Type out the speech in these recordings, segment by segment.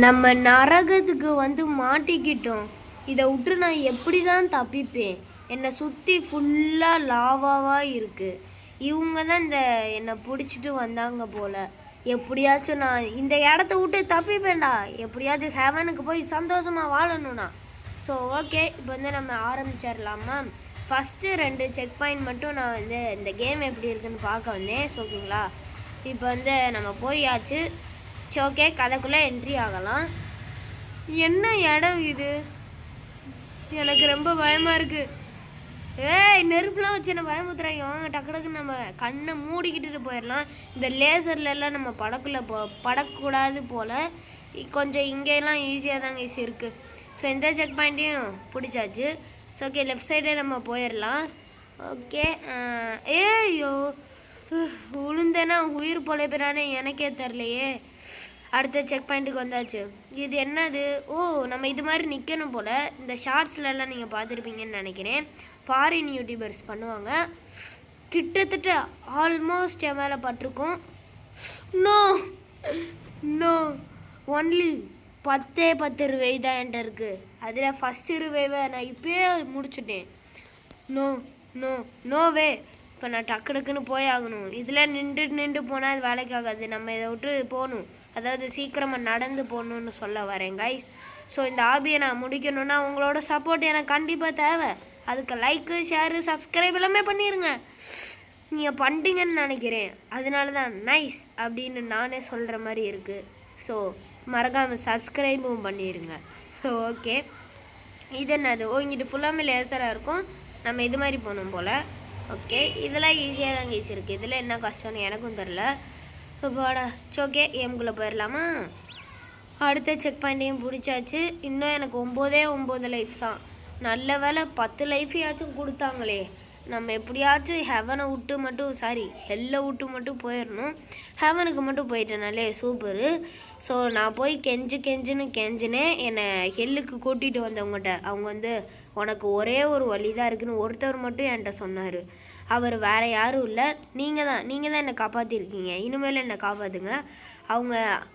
நம்ம நரகத்துக்கு வந்து மாட்டிக்கிட்டோம். இதை விட்டு நான் எப்படி தான் தப்பிப்பேன்? என்னை சுற்றி ஃபுல்லாக லாவாவாக இருக்குது. இவங்க தான் என்னை பிடிச்சிட்டு வந்தாங்க போல். எப்படியாச்சும் நான் இந்த இடத்த விட்டு தப்பிப்பேன்டா. எப்படியாச்சும் ஹெவனுக்கு போய் சந்தோஷமாக வாழணும்னா. ஸோ ஓகே, இப்போ வந்து நம்ம ஆரம்பிச்சிடலாமா? ஃபஸ்ட்டு 2 செக் பாயிண்ட் மட்டும் நான் வந்து இந்த கேம் எப்படி இருக்குதுன்னு பார்க்க வந்தேன். ஸோ ஓகேங்களா, இப்போ வந்து நம்ம போயாச்சு. சரி ஓகே, கதைக்குள்ளே என்ட்ரி ஆகலாம். என்ன இடம் இது? எனக்கு ரொம்ப பயமாக இருக்குது. ஏய், நெருப்புலாம் வச்சு என்ன பயமுத்துறாங்க. வாங்க டக்கு டக்குன்னு நம்ம கண்ணை மூடிக்கிட்டு போயிடலாம். இந்த லேசர்லலாம் நம்ம படக்கூடாது போல். கொஞ்சம் இங்கெல்லாம் ஈஸியாக தாங்க இருக்குது. ஸோ இந்த செக் பாயிண்ட்டையும் பிடிச்சாச்சு. ஸோ ஓகே, லெஃப்ட் சைடே நம்ம போயிடலாம். ஓகே, ஏய்யோ உளுந்தேன்னா உயிர் பொழைப்பிறானே எனக்கே தெரிலையே. அடுத்த செக் பாயிண்ட்டுக்கு வந்தாச்சு. இது என்னது? ஓ, நம்ம இது மாதிரி நிற்கணும் போல். இந்த ஷார்ட்ஸ்லலாம் நீங்கள் பார்த்துருப்பீங்கன்னு நினைக்கிறேன். ஃபாரின் யூடியூபர்ஸ் பண்ணுவாங்க. கிட்டத்தட்ட ஆல்மோஸ்ட் என் மேலே பட்டிருக்கும். நோ நோ, ஒன்லி 10 ரிவை தான் என்கிட்ட இருக்குது. அதில் ஃபஸ்ட்டு ரிவைவை நான் இப்போயே முடிச்சுட்டேன். No no no way. இப்போ நான் டக்கு டக்குன்னு போய் ஆகணும். இதில் நின்று போனால் அது வேலைக்கு ஆகாது. நம்ம இதை விட்டு போகணும். அதாவது சீக்கிரமாக நடந்து போகணுன்னு சொல்ல வரேன் கைஸ். ஸோ இந்த ஆபியை நான் முடிக்கணுன்னா உங்களோட சப்போர்ட் எனக்கு கண்டிப்பாக தேவை. அதுக்கு லைக்கு, ஷேரு, சப்ஸ்கிரைப் எல்லாமே பண்ணிடுங்க. நீங்கள் பண்ணிட்டீங்கன்னு நினைக்கிறேன். அதனால தான் நைஸ் அப்படின்னு நானே சொல்கிற மாதிரி இருக்குது. ஸோ மறக்காமல் சப்ஸ்கிரைபும் பண்ணிடுங்க. ஸோ ஓகே, இது என்னது? ஓ, இங்கிட்டு ஃபுல்லாமே லேசராக இருக்கும். நம்ம இது மாதிரி போகணும் போல். ஓகே, இதெல்லாம் ஈஸியாக தாங்க ஈஸி இருக்குது. இதில் என்ன கஷ்டம்னு எனக்கும் தெரில. பாடா ஓகே, ஏம்குள்ளே போயிடலாமா? அடுத்த செக் பாயிண்ட்டையும் பிடிச்சாச்சு. இன்னும் எனக்கு 9 லைஃப் தான். நல்ல வேலை 10 லைஃபையாச்சும் கொடுத்தாங்களே. நம்ம எப்படியாச்சும் ஹெவனை விட்டு மட்டும் ஹெல்லை விட்டு மட்டும் போயிடணும். ஹெவனுக்கு மட்டும் போயிட்டேனாலே சூப்பரு. ஸோ நான் போய் கெஞ்சினேன். என்னை ஹெல்லுக்கு கூட்டிகிட்டு வந்தவங்ககிட்ட. அவங்க வந்து உனக்கு ஒரே ஒரு வழி தான் இருக்குதுன்னு ஒருத்தவர் மட்டும் என்கிட்ட சொன்னார். அவர் வேறு யாரும் இல்லை, நீங்கள் தான் என்னை காப்பாற்றிருக்கீங்க. இனிமேல் என்னை காப்பாற்றுங்க.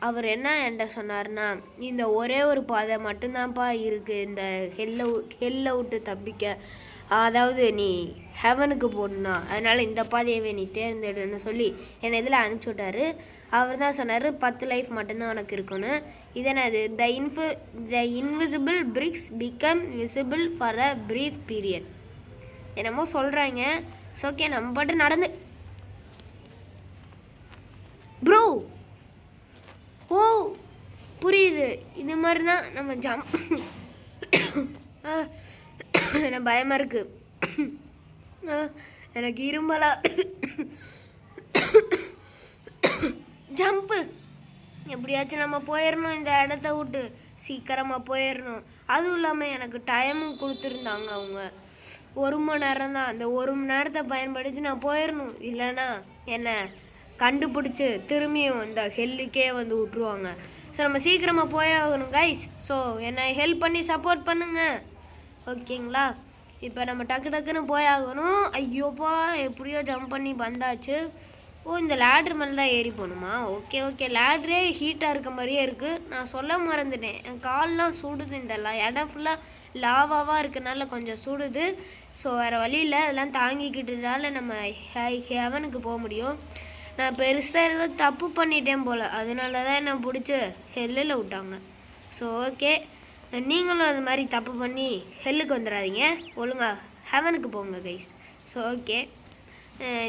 அவர் என்ன என்கிட்ட சொன்னார்னா, இந்த ஒரே ஒரு பாதை மட்டும்தான்ப்பா இருக்குது இந்த ஹெல்லை விட்டு தப்பிக்க. அதாவது நீ ஹெவனுக்கு போகணுன்னா அதனால் இந்த பாதையவே நீ தேர்ந்தெடுன்னு சொல்லி என்னை இதில் அனுப்பிச்சி விட்டார். அவர் தான் சொன்னார் 10 லைஃப் மட்டும்தான் உனக்கு இருக்குன்னு. இதனது the invisible bricks become visible for a brief period என்னமோ சொல்கிறாங்க. ஸோ ஓகே, நம்ம பாட்டு நடந்து ப்ரோ. ஓ புரியுது, இது மாதிரி தான் நம்ம ஜம்ப். எனக்கு பயமாக இருக்குது. எனக்கு இரும்பலா. ஜம்ப்பு. எப்படியாச்சும் நம்ம போயிடணும் இந்த இடத்த விட்டு. சீக்கிரமாக போயிடணும். அதுவும் இல்லாமல் எனக்கு டைமும் கொடுத்துருந்தாங்க அவங்க. 1 மணி நேரம் தான். அந்த 1 மணி நேரத்தை பயன்படுத்தி நான் போயிடணும். இல்லைன்னா என்னை கண்டுபிடிச்சி திரும்பியும் இந்த ஹெல்லுக்கே வந்து விட்ருவாங்க. ஸோ நம்ம சீக்கிரமாக போயாகணும் கைஸ். ஸோ என்னை ஹெல்ப் பண்ணி சப்போர்ட் பண்ணுங்கள், ஓகேங்களா? இப்போ நம்ம டக்குன்னு போயாகணும். ஐயோப்பா, எப்படியோ ஜம்ப் பண்ணி வந்தாச்சு. ஓ, இந்த லேட்ரு மேலே தான் ஏறி போகணுமா? ஓகே, லேட்ரே ஹீட்டாக இருக்க மாதிரியே இருக்குது. நான் சொல்ல மறந்துட்டேன், என் கால்லாம் சுடுது. இந்த இடம் ஃபுல்லாக லாவாவாக இருக்கனால கொஞ்சம் சுடுது. ஸோ வேறு வழி இல்லை, அதெல்லாம் தாங்கிக்கிட்டதால நம்ம ஹெவனுக்கு போக முடியும். நான் பெருசாக ஏதோ தப்பு பண்ணிட்டேன் போல். அதனால தான் என்னை பிடிச்சி ஹெல்லில் விட்டாங்க. ஸோ ஓகே, நீங்களும் அது மாதிரி தப்பு பண்ணி ஹெல்லுக்கு வந்துடாதீங்க. ஒழுங்கா ஹெவனுக்கு போங்க கைஸ். ஸோ ஓகே,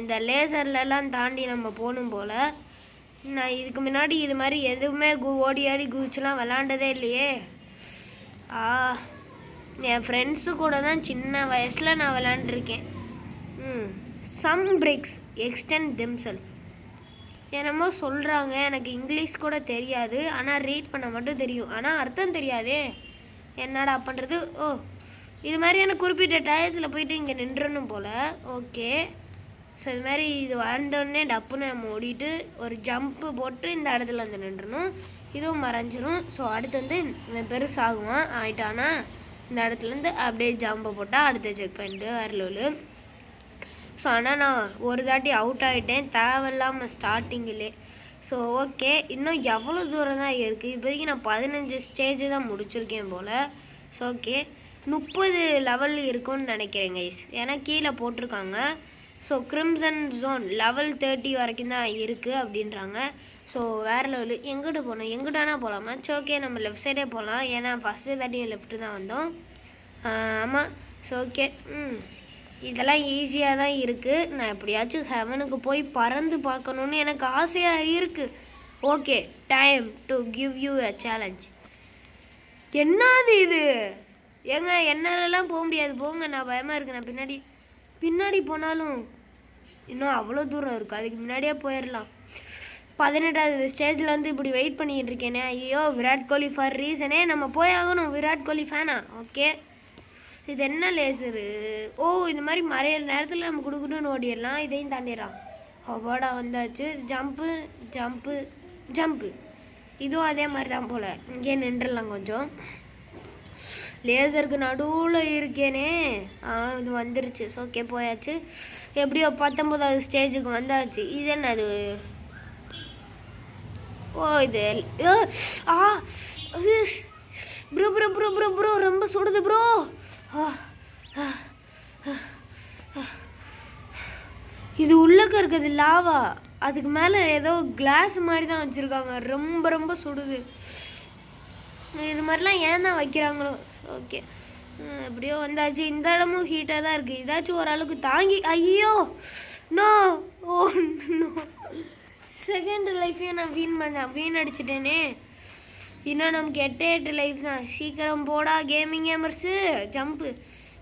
இந்த லேசர்லலாம் தாண்டி நம்ம போகணும் போல். நான் இதுக்கு முன்னாடி இது மாதிரி எதுவுமே ஓடி ஆடி குதிச்சுலாம் விளாண்டதே இல்லையே. என் ஃப்ரெண்ட்ஸு கூட தான் சின்ன வயசில் நான் விளாண்டுருக்கேன். சம் பிரேக்ஸ் எக்ஸ்டெண்ட் தெம்செல்ஃப் என்னமோ சொல்கிறாங்க. எனக்கு இங்கிலீஷ் கூட தெரியாது, ஆனால் ரீட் பண்ண மட்டும் தெரியும். ஆனால் அர்த்தம் தெரியாதே, என்னடா பண்ணுறது? ஓ, இது மாதிரி எனக்கு குறிப்பிட்ட டயத்தில் போயிட்டு இங்கே நின்றணும் போல். ஓகே, ஸோ இது மாதிரி இது வந்தோடனே டப்புன்னு நம்ம ஓடிட்டு ஒரு ஜம்ப்பு போட்டு இந்த இடத்துல வந்து நின்றணும். இதுவும் மறைஞ்சிரும். ஸோ அடுத்து வந்து இவன் பெருசாகுவான். ஆயிட்டானா இந்த இடத்துலேருந்து அப்படியே ஜம்பை போட்டால் அடுத்த செக் பாயிண்ட்டு வரலு. ஸோ ஆனால் நான் ஒரு தாட்டி அவுட் ஆகிட்டேன் தேவையில்லாமல் ஸ்டார்டிங்கிலே. ஸோ ஓகே, இன்னும் எவ்வளோ தூரம் தான் இருக்குது. இப்போதைக்கு நான் 15 ஸ்டேஜ் தான் முடிச்சிருக்கேன் போல். ஸோ ஓகே, 30 லெவல் இருக்குன்னு நினைக்கிறேன் கைஸ், ஏன்னா கீழே போட்டிருக்காங்க. ஸோ கிரிம்சன் ஜோன் லெவல் 30 வரைக்கும் தான் இருக்குது அப்படின்றாங்க. ஸோ வேறு லெவலு. எங்கிட்ட போகணும், எங்கிட்டானா போகலாமா? சரி ஓகே, நம்ம லெஃப்ட் சைடே போகலாம், ஏன்னா ஃபஸ்ட்டு தாட்டி லெஃப்ட்டு தான் வந்தோம். ஆமாம். ஸோ ஓகே, இதெல்லாம் ஈஸியாக தான் இருக்குது. நான் எப்படியாச்சும் ஹெவனுக்கு போய் பறந்து பார்க்கணுன்னு எனக்கு ஆசையாக இருக்குது. Okay, time to give you a challenge. என்னது இது? ஏங்க என்னாலலாம் போக முடியாது, போங்க, நான் பயமாக இருக்கு. நான் பின்னாடி போனாலும் இன்னும் அவ்வளோ தூரம் இருக்குது, அதுக்கு முன்னாடியே போயிடலாம். 18வது ஸ்டேஜில் வந்து இப்படி வெயிட் பண்ணிகிட்டு இருக்கேனே. ஐயோ, விராட் கோலி ஃபார் ரீசனே, நம்ம போய் ஆகணும். விராட் கோலி ஃபேனா? ஓகே, இது என்ன லேசரு? ஓ, இந்த மாதிரி மறையிற நேரத்தில் நம்ம கொடுக்கணும்னு ஓடிடலாம். இதையும் தாண்டிடலாம். அவாடா வந்தாச்சு. Jump jump jump. இதுவும் அதே மாதிரி தான் போல். இங்கே நின்றுடலாம் கொஞ்சம். லேசருக்கு நடுவில் இருக்கேனே. இது வந்துருச்சு. ஸோ ஓகே, போயாச்சு. எப்படியோ 19வது ஸ்டேஜுக்கு வந்தாச்சு. இது என்னது? ஓ, இது bro bro bro bro bro ரொம்ப சுடுது ப்ரோ. இது உள்ளக்க இருக்குது லாவா, அதுக்கு மேலே ஏதோ கிளாஸ் மாதிரி தான் வச்சுருக்காங்க. ரொம்ப ரொம்ப சுடுது. இது மாதிரிலாம் ஏன் தான் வைக்கிறாங்களோ. ஓகே, எப்படியோ வந்தாச்சு. இந்த இடமும் ஹீட்டாக தான் இருக்குது. ஏதாச்சும் ஓரளவுக்கு தாங்கி. ஐயோ நோ, ஓ நோ, செகண்ட் லைஃபையும் நான் வீணடிச்சிட்டேனே. இன்னும் நமக்கு 8 லைஃப் தான். சீக்கிரம் போடா gaming gamers. Jump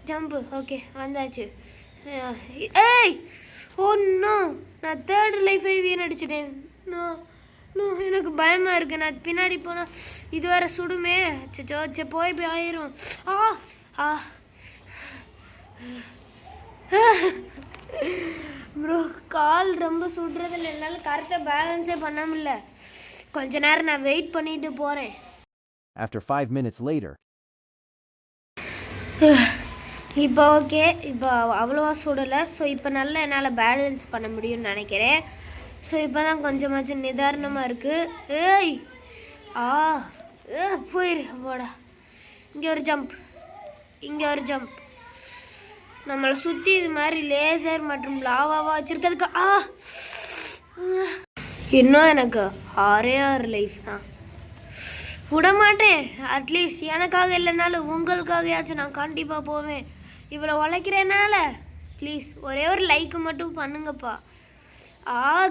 jump. Okay, வந்தாச்சு. ஏய், ஓ நோ, நான் 3rd லைஃபை வீணடிச்சிட்டேன். நோ நோ, எனக்கு பயமாக இருக்குது. நான் பின்னாடி போனால் இது வேறு சுடுமே. சச்சோ, போய் ஆயிரும். ப்ரோ, கால் ரொம்ப சுடுறதில்ல, என்னால் கரெக்டாக பேலன்ஸே பண்ண முடியல. கொஞ்ச நேரம் நான் வெயிட் பண்ணிட்டு போகிறேன். After 5 minutes later. இப்போ ஓகே, இப்போ அவ்வளோவா சுடலை. ஸோ இப்போ நல்லா என்னால் பேலன்ஸ் பண்ண முடியும்னு நினைக்கிறேன். ஸோ இப்போ தான் கொஞ்சமாச்சும் நிதாரணமாக இருக்குது. ஏய், போயிரு போடா. இங்கே ஒரு ஜம்ப், இங்கே ஒரு ஜம்ப். நம்மளை சுற்றி இது மாதிரி லேசர் மற்றும் லாவாவாக வச்சுருக்கிறதுக்கு. இன்னும் எனக்கு 6 லைஃப் தான். விட மாட்டேன். அட்லீஸ்ட் எனக்காக இல்லைனாலும் உங்களுக்காகயாச்சும் நான் கண்டிப்பாக போவேன். இவ்வளோ உழைக்கிறேனால ப்ளீஸ் ஒரே ஒரு லைக்கு மட்டும் பண்ணுங்கப்பா.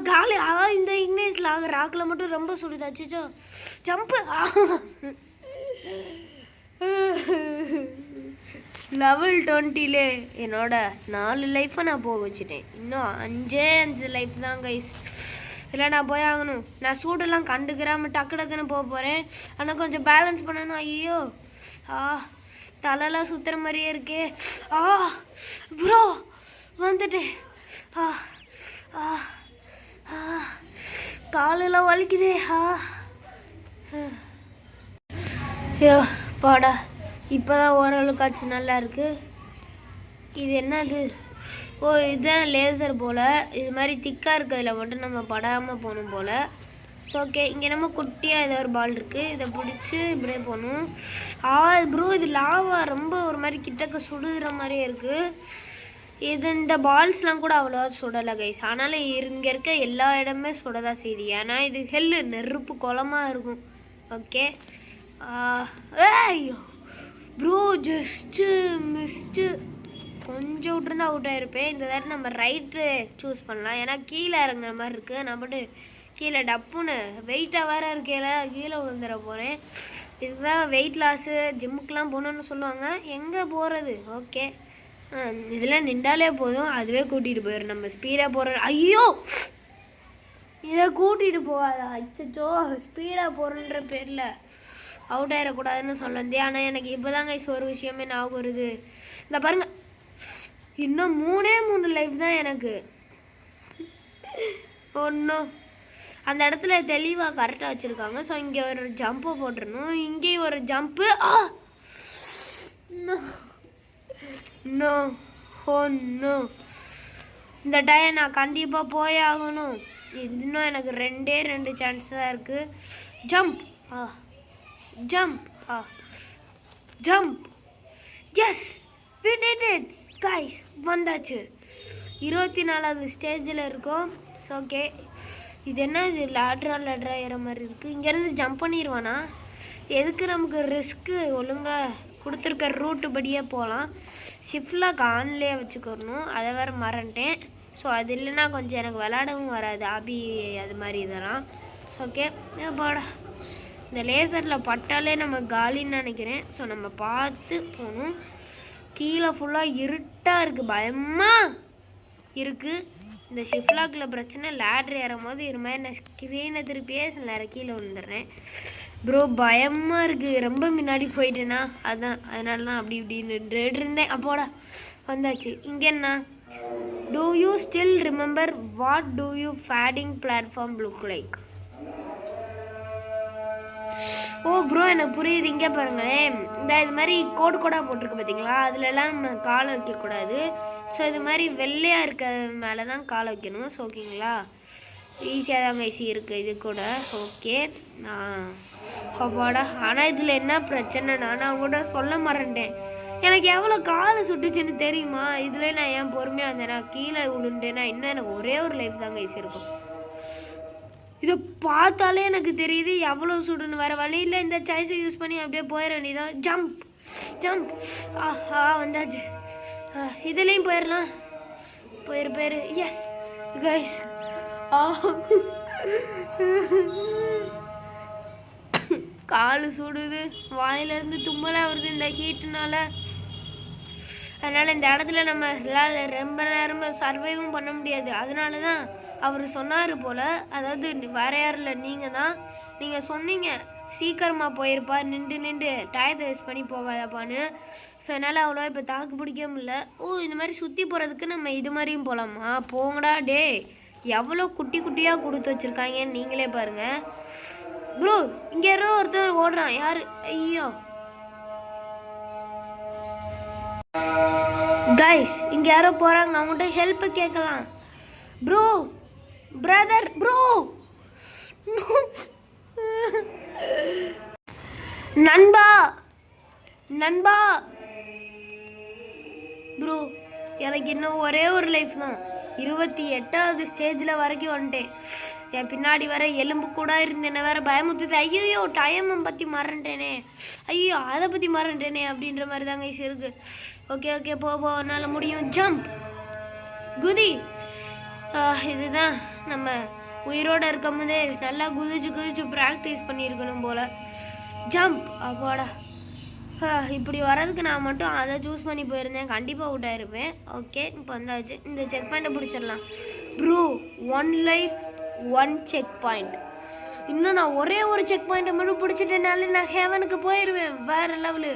காலி. இந்த இக்னேஸில் ராக்கில் மட்டும் ரொம்ப சுடுதாச்சுச்சோ. ஜம்ப்பு. லெவல் 20லே என்னோட 4 லைஃப்பை நான் போக வச்சுட்டேன். இன்னும் 5 லைஃப் தான் கைஸ். இல்லை, நான் போய் ஆகணும். நான் சூடெல்லாம் கண்டுக்கிறாமல் டக்கு டக்குன்னு போக போகிறேன். ஆனால் கொஞ்சம் பேலன்ஸ் பண்ணணும். ஐயோ, தலைலாம் சுற்றுற மாதிரியே இருக்கே. ப்ரோ வந்துட்டேன். காலெல்லாம் வலிக்குதே. ஐயோ பாடா, இப்போ தான் ஓரளவுக்காச்சு நல்லா இருக்குது. இது என்னது? ஓ, இதுதான் லேசர் போல். இது மாதிரி திக்காக இருக்கிறதுல மட்டும் நம்ம படாமல் போகணும் போல். ஸோ ஓகே, இங்கே நம்ம குட்டியாக ஏதோ ஒரு பால் இருக்குது. இதை பிடிச்சி இப்படியே போகணும். ப்ரோ, இது லாவா ரொம்ப ஒரு மாதிரி கிட்டக்க சுடுகிற மாதிரியே இருக்குது. இந்த பால்ஸ்லாம் கூட அவ்வளோவா சுடலை கைஸ். ஆனாலும் இங்கே இருக்க எல்லா இடமே சுடதான் செய்யுது. ஏன்னா இது ஹெல்லு, நெருப்பு குளமாக இருக்கும். ஓகே. ஐயோ ப்ரோ, ஜஸ்ட்டு மிஸ்ட்டு. கொஞ்சம் விட்டுருந்தா அவுட் ஆகிருப்பேன். இந்த தடவை நம்ம ரைட்டு சூஸ் பண்ணலாம், ஏன்னா கீழே இறங்குற மாதிரி இருக்குது. நான் மட்டும் கீழே டப்புன்னு வெயிட்டாக வேறு இருக்கையில் கீழே விழுந்துட போகிறேன். இதுக்கு தான் வெயிட் லாஸு ஜிம்முக்கெலாம் போகணுன்னு சொல்லுவாங்க. எங்கே போகிறது? ஓகே, இதெல்லாம் நின்றாலே போதும், அதுவே கூட்டிகிட்டு போயிடும். நம்ம ஸ்பீடாக போகிற. ஐயோ, இதை கூட்டிகிட்டு போகாதா? அச்சோ, ஸ்பீடாக போகிறன்ற பேரில் அவுட் ஆகிடக்கூடாதுன்னு சொல்ல வந்தேன். ஆனால் எனக்கு இப்போ தாங்க ஒரு விஷயமே ஞாபகம் வருது. இந்த பாருங்கள், இன்னும் 3 லைஃப் தான் எனக்கு. ஒன்றும் அந்த இடத்துல தெளிவாக கரெக்டாக வச்சுருக்காங்க. ஸோ இங்கே ஒரு ஜம்ப்பு போட்டுடணும், இங்கேயும் ஒரு ஜம்ப்பு. நோ, இந்த டைம் நான் கண்டிப்பாக போய் ஆகணும். இன்னும் எனக்கு 2 சான்ஸ் தான் இருக்குது. Jump jump jump. Yes, we did it guys. வந்தாச்சு. 24வது ஸ்டேஜில் இருக்கோம். ஸோ ஓகே, இது என்ன, இது லேட்ரா ஏற மாதிரி இருக்குது. இங்கேருந்து ஜம்ப் பண்ணிடுவானா? எதுக்கு நமக்கு ரிஸ்க்கு? ஒழுங்காக கொடுத்துருக்க ரூட்டு படியே போகலாம். ஷிஃப்ட்லாக் ஆன்லேயே வச்சுக்கணும், அதை வேறு மறந்துட்டேன். ஸோ அது இல்லைன்னா கொஞ்சம் எனக்கு விளாடவும் வராது, ஆபி அது மாதிரி இதெல்லாம். ஸோ ஓகே, பாடா, இந்த லேசரில் பட்டாலே நம்ம காலின்னு நினைக்கிறேன். ஸோ நம்ம பார்த்து போகணும். கீழே ஃபுல்லாக இருட்டாக இருக்குது, பயமாக இருக்குது. இந்த ஷிஃப்ட்லாக்கில் பிரச்சனை, லேட்ரு ஏறும் போது இது மாதிரி நான் ஸ்க்ரீனை திருப்பியே சில நேரம் கீழே விழுந்துடுறேன். ப்ரோ பயமாக இருக்குது, ரொம்ப முன்னாடி போயிட்டேன்னா அதனால தான் அப்படி இப்படின்னு இருந்தேன். அப்போடா வந்தாச்சு. இங்கே என்ன, do you still remember what do you padding platform look like? O bro எனக்கு புரியுது. இங்கே பாருங்களேன், இந்த இது மாதிரி கோடாக போட்டிருக்கு பார்த்தீங்களா, அதுலலாம் நம்ம காலை வைக்கக்கூடாது. ஸோ இது மாதிரி வெள்ளையாக இருக்க மேலே தான் காலை வைக்கணும். ஸோ ஓகேங்களா, ஈஸியாக தாங்க இருக்குது இது கூட. ஓகே அப்பாடா. ஆனால் இதில் என்ன பிரச்சனைனா, நான் கூட சொல்ல மறந்துட்டேன், எனக்கு எவ்வளோ காலை சுட்டுச்சுன்னு தெரியுமா? இதில் நான் ஏன் பொறுமையாக வந்தேன்னா கீழே விழுண்டேன்னா இன்னும் எனக்கு ஒரே ஒரு லைஃப் தாங்க இருக்கும். இதை பார்த்தாலே எனக்கு தெரியுது எவ்வளோ சுடுன்னு. வேறு வழியில் இந்த சாய்ஸை யூஸ் பண்ணி அப்படியே போயிட வேண்டியதான். Jump jump. வந்தாச்சு. இதுலேயும் போயிடலாம். போயிரு. S guys. கால் சுடுது, வாயிலிருந்து தும்மலாக வருது இந்த ஹீட்டுனால. அதனால் இந்த இடத்துல நம்ம ரொம்ப நேரம் சர்வைவும் பண்ண முடியாது. அதனால தான் அவர் சொன்னார் போல், அதாவது வேறு யாரும் இல்லை, நீங்கள் சொன்னீங்க சீக்கிரமாக போயிருப்பா, நின்று டயத்தை வேஸ்ட் பண்ணி போகாதப்பான்னு. ஸோ அதனால் அவ்வளோ இப்போ தாக்கு பிடிக்க முடியல. இந்த மாதிரி சுற்றி போகிறதுக்கு நம்ம இது மாதிரியும் போகலாமா? போங்கடா டே, எவ்வளோ குட்டியாக கொடுத்து வச்சுருக்காங்கன்னு நீங்களே பாருங்கள். ப்ரோ இங்கே யாரோ ஒருத்தர் ஓடுறான், யார்? ஐயோ கைஸ், இங்கே யாரோ போகிறாங்க, அவங்கள்ட்ட ஹெல்ப் கேட்கலாம். ப்ரோ பிரதர் ப்ரோ நண்பா ப்ரோ, எனக்கு இன்னும் ஒரே ஒரு லைஃப் தான். 28வது ஸ்டேஜில் வரைக்கும் வந்துட்டேன். என் பின்னாடி வர எலும்பு கூட இருந்து என்ன வேறு பயமுத்துது. ஐயோ டைமை பற்றி மறந்துட்டேனே, ஐயோ அதை பற்றி மறந்துட்டேனே அப்படின்ற மாதிரி தாங்க இருக்குது. ஓகே போ என்னால் முடியும். ஜம்ப் குதி. இதுதான் நம்ம உயிரோடு இருக்கும் போதே நல்லா குதிச்சு ப்ராக்டிஸ் பண்ணியிருக்கணும் போல். ஜம்ப். அப்பாடா, இப்படி வர்றதுக்கு நான் மட்டும் அதை சூஸ் பண்ணி போயிருந்தேன், கண்டிப்பாக அவுட் ஆயிருப்பேன். ஓகே, இப்போ வந்தாச்சு. இந்த செக் பாயிண்ட்டை பிடிச்சிடலாம். Bro 1 life 1 checkpoint. இன்னும் நான் ஒரே ஒரு செக் பாயிண்ட்டை மட்டும் பிடிச்சிட்டேனாலே நான் ஹெவனுக்கு போயிடுவேன், வேறு லெவலு.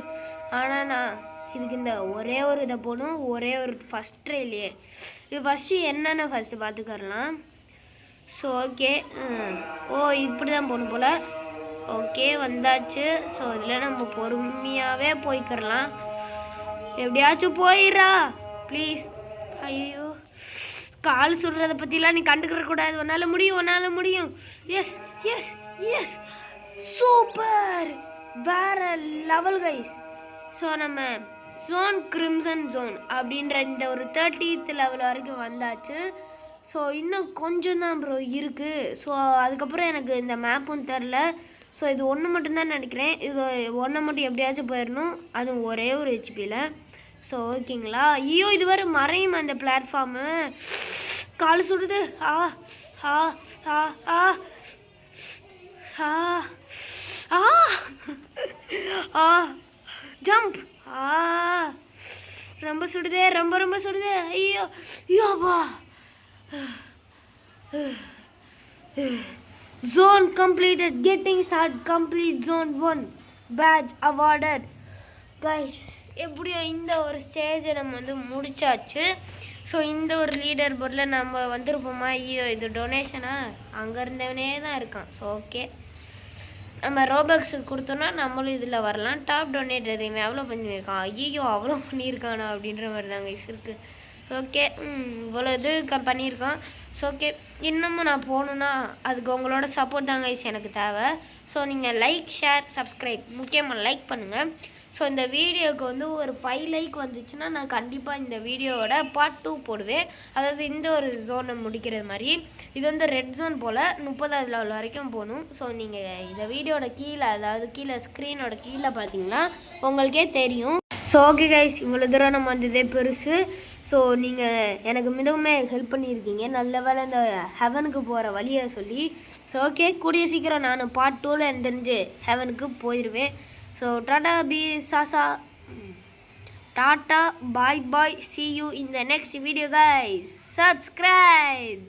ஆனால் நான் இதுக்கு இந்த ஒரே ஒரு இதை போகணும், ஒரே ஒரு ஃபஸ்ட் ட்ரைலையே. இது ஃபஸ்ட்டு என்னென்னு ஃபஸ்ட்டு பார்த்துக்கரலாம். ஸோ ஓகே, இப்படி தான் போகணும் போல். ஓகே வந்தாச்சு. ஸோ இதில் நம்ம பொறுமையாகவே போய்க்கிறலாம். எப்படியாச்சும் போயிடுறா ப்ளீஸ். ஐயோ, கால் சுடுறதை பற்றிலாம் நீ கண்டுக்கிற கூடாது. உன்னால் முடியும். எஸ் சூப்பர், வேற லெவல் கைஸ். ஸோ நம்ம ஜோன் கிரிம்சன் ஜோன் அப்படின்ற இந்த ஒரு 30th லெவல் வரைக்கும் வந்தாச்சு. ஸோ இன்னும் கொஞ்சம் தான் ப்ரோ இருக்குது. ஸோ அதுக்கப்புறம் எனக்கு இந்த மேப்பும் தெரில. ஸோ இது ஒன்று மட்டும்தான் நினைக்கிறேன். இது ஒன்றை மட்டும் எப்படியாச்சும் போயிடணும், அதுவும் ஒரே ஒரு ஹெச்பியில். ஸோ ஓகேங்களா. ஐயோ இது வரை மறையும் அந்த பிளாட்ஃபார்மு. கால் சுடுது. ஜம்ப். ரொம்ப சுடுதே, ரொம்ப சுடுதே. ஐயோப்பா. Zone completed. Getting start. Complete zone 1. Badge awarded. Guys, எப்படியோ இந்த ஒரு ஸ்டேஜை நம்ம வந்து முடிச்சாச்சு. ஸோ இந்த ஒரு லீடர் போர்டில் நம்ம வந்துருப்போமா? ஐயோ இது டொனேஷனா? அங்கே இருந்தவனே தான் இருக்கான். ஸோ ஓகே, நம்ம ரோபக்ஸு கொடுத்தோன்னா நம்மளும் இதில் வரலாம். டாப் டொனேட்டர் இவன் எவ்வளோ பண்ணியிருக்கான்? ஐயோ அவ்வளோ பண்ணியிருக்கானா அப்படின்ற மாதிரி தாங்க இருக்குது. ஓகே இவ்வளோ இது பண்ணியிருக்கோம். ஸோ ஓகே, இன்னமும் நான் போகணுன்னா அதுக்கு உங்களோட சப்போர்ட் தாங்க guys எனக்கு தேவை. ஸோ நீங்கள் லைக், ஷேர், சப்ஸ்கிரைப் முக்கியமாக லைக் பண்ணுங்கள். ஸோ இந்த வீடியோவுக்கு வந்து ஒரு 5 லைக் வந்துச்சுன்னா நான் கண்டிப்பாக இந்த வீடியோவோட பார்ட் 2 போடுவேன். அதாவது இந்த ஒரு ஜோனை முடிக்கிறது மாதிரி. இது வந்து ரெட் ஜோன் போல் 30வது லெவல் வரைக்கும் போகணும். ஸோ நீங்கள் இந்த வீடியோட கீழே, அதாவது கீழே ஸ்க்ரீனோட கீழே பார்த்தீங்கன்னா உங்களுக்கே தெரியும். ஸோ ஓகே கைஸ், இவ்வளோ தூரம் நம்ம வந்ததே பெருசு. ஸோ நீங்கள் எனக்கு மிதவுமே ஹெல்ப் பண்ணியிருக்கீங்க. நல்ல வேலை இந்த ஹெவனுக்கு போகிற வழியை சொல்லி. ஸோ ஓகே, கூடிய சீக்கிரம் நான் பார்ட் 2ல் எனக்கு தெரிஞ்சு ஹெவனுக்கு போயிடுவேன். ஸோ டாடா சாசா, tata, bye bye, see you in the next video guys. Subscribe.